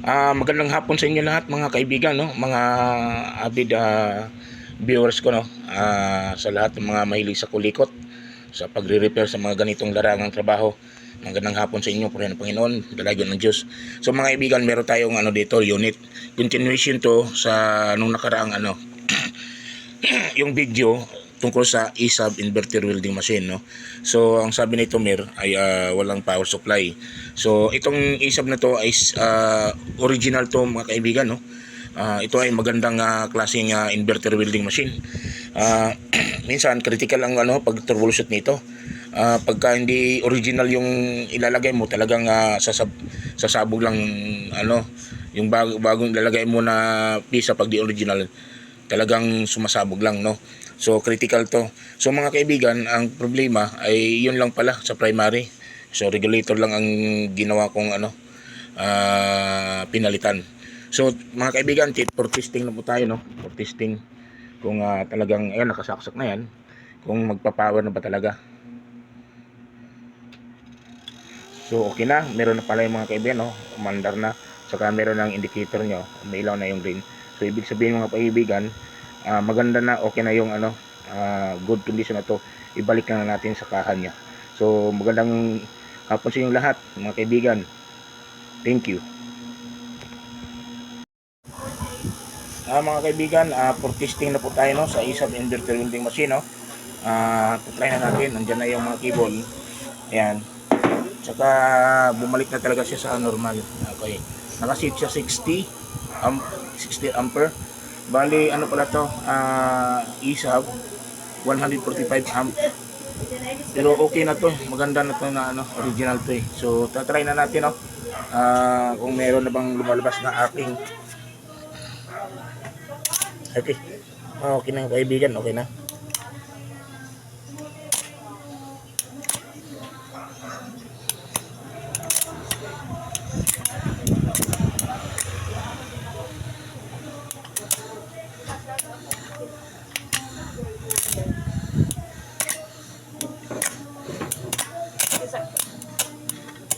Magandang hapon sa inyo lahat mga kaibigan, no? Mga avid viewers ko, no? Sa lahat ng mga mahilig sa kulikot, sa pagre-repair sa mga ganitong larangang trabaho. Magandang hapon sa inyo, purihan ng Panginoon, dalagyan ng Diyos. So mga kaibigan, meron tayong dito, unit. Continuation to sa nung nakaraang yung video tungkol sa ESAB inverter welding machine, no. So ang sabi nito Mer ay walang power supply. So itong ESAB na to ay original to mga kaibigan, no. Ito ay magandang klaseng inverter welding machine. Minsan critical ang pag troubleshoot nito. Pagka hindi original yung ilalagay mo, talagang sasabog lang yung bagong ilalagay mo na pisa. Pag di original, talagang sumasabog lang, no. So critical to. So mga kaibigan, ang problema ay yun lang pala sa primary. So regulator lang ang ginawa kong pinalitan. So mga kaibigan, for testing na po tayo, no. For testing kung talagang nakasaksak na yan, kung magpa-power na ba talaga. So okay na, meron na pala yung mga kaibigan, no. Umandar na. Saka meron ng indicator nyo, may ilaw na yung green. So ibig sabihin mga kaibigan, maganda na, okay na yung good condition na to. Ibalik na natin sa kahan niya. So magandang hapon sa inyong lahat mga kaibigan. Thank you. Mga kaibigan, for testing na po tayo, no, sa ESAB inverter welding machine, no. Try na natin. Nandiyan na yung mga cable. Ayan. Tsaka bumalik na talaga siya sa normal. Okay. Nakasit siya 60 ampere. Bali pala to, ESAB 145 amp. Pero okay na to, maganda na to na original to eh. So tatry na natin, no. Kung meron na bang lumalabas na aking. Okay. Okay na kaibigan, okay na.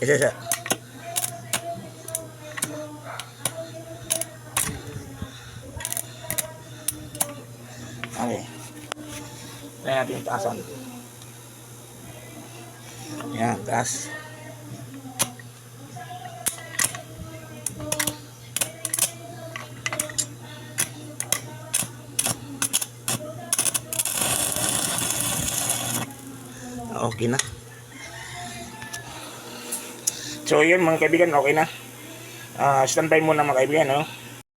Isa. Okay. Try natin yung taasan. Yan, taas. Okay na. So yun mga kaibigan, okay na. Standby muna mga kaibigan, no?